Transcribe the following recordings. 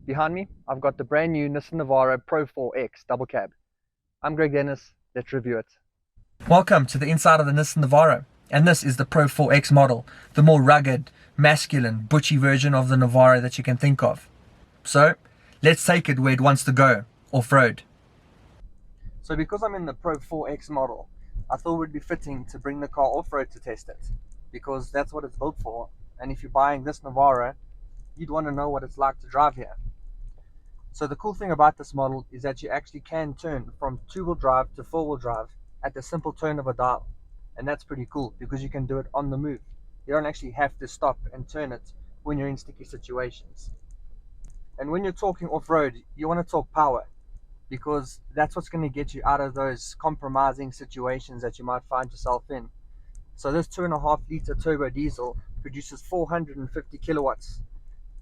Behind me, I've got the brand new Nissan Navara Pro-4X double cab. I'm Greg Dennis, let's review it. Welcome to the inside of the Nissan Navara, and this is the Pro-4X model, the more rugged, masculine, butchy version of the Navara that you can think of. So, let's take it where it wants to go, off-road. So because I'm in the Pro-4X model, I thought it would be fitting to bring the car off-road to test it, because that's what it's built for, and if you're buying this Navara, you'd want to know what it's like to drive here. So the cool thing about this model is that you actually can turn from two-wheel drive to four-wheel drive at the simple turn of a dial. And that's pretty cool because you can do it on the move. You don't actually have to stop and turn it when you're in sticky situations. And when you're talking off-road, you want to talk power because that's what's going to get you out of those compromising situations that you might find yourself in. So this 2.5 liter turbo diesel produces 450 kilowatts.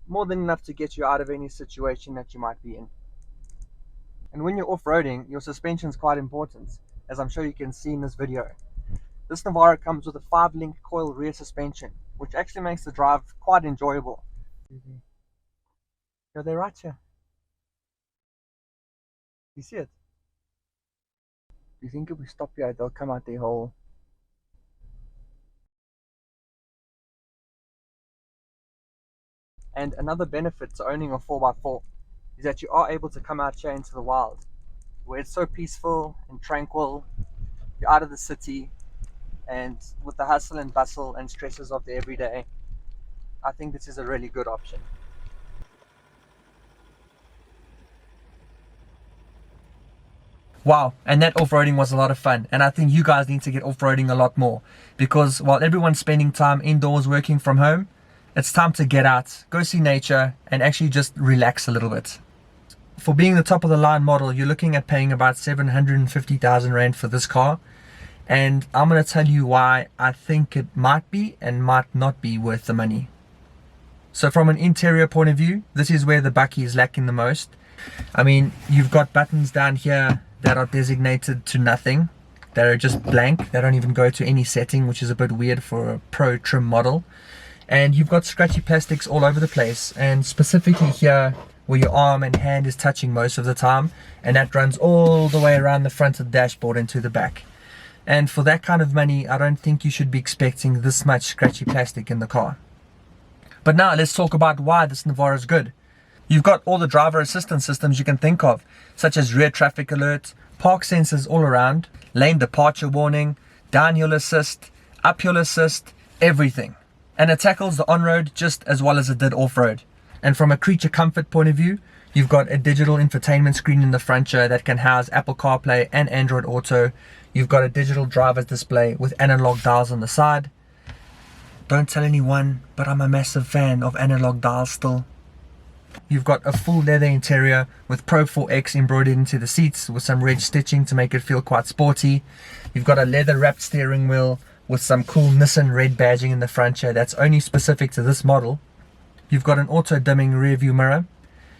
More than enough to get you out of any situation that you might be in. And when you're off-roading, your suspension is quite important, as I'm sure you can see in this video. This Navara comes with a 5-link coil rear suspension, which actually makes the drive quite enjoyable. Yeah, they're right here. You see it? Do you think if we stop here, they'll come out their hole? And another benefit to owning a 4x4 is that you are able to come out here into the wild, where it's so peaceful and tranquil. You're out of the city, and with the hustle and bustle and stresses of the everyday, I think this is a really good option. Wow, and that off-roading was a lot of fun, and I think you guys need to get off-roading a lot more, because while everyone's spending time indoors working from home, it's time to get out, go see nature, and actually just relax a little bit. For being the top of the line model, you're looking at paying about 750,000 Rand for this car. And I'm going to tell you why I think it might be and might not be worth the money. So from an interior point of view, this is where the bakkie is lacking the most. I mean, you've got buttons down here that are designated to nothing. That are just blank. They don't even go to any setting, which is a bit weird for a pro trim model. And you've got scratchy plastics all over the place, and specifically here where your arm and hand is touching most of the time, and that runs all the way around the front of the dashboard and to the back. And for that kind of money, I don't think you should be expecting this much scratchy plastic in the car. But now let's talk about why this Navara is good. You've got all the driver assistance systems you can think of, such as rear traffic alert, park sensors all around, lane departure warning, downhill assist, uphill assist, everything. And it tackles the on-road just as well as it did off-road. And from a creature comfort point of view, you've got a digital infotainment screen in the front here that can house Apple CarPlay and Android Auto. You've got a digital driver's display with analog dials on the side. Don't tell anyone, but I'm a massive fan of analog dials still. You've got a full leather interior with Pro-4X embroidered into the seats with some red stitching to make it feel quite sporty. You've got a leather wrapped steering wheel with some cool Nissan red badging in the front here that's only specific to this model. You've got an auto dimming rear view mirror.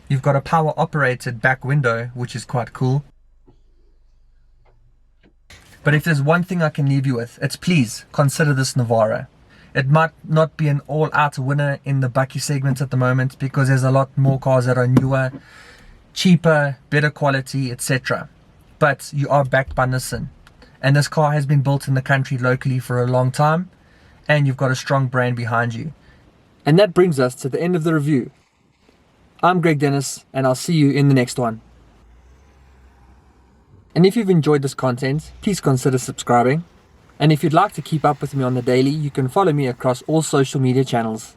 You've got a power operated back window, which is quite cool. But if there's one thing I can leave you with, it's please consider this Navara. It might not be an all-out winner in the bakkie segment at the moment because there's a lot more cars that are newer, cheaper, better quality, etc. But you are backed by Nissan. And this car has been built in the country locally for a long time, and you've got a strong brand behind you. And that brings us to the end of the review. I'm Greg Dennis, and I'll see you in the next one. And if you've enjoyed this content, please consider subscribing. And if you'd like to keep up with me on the daily, you can follow me across all social media channels.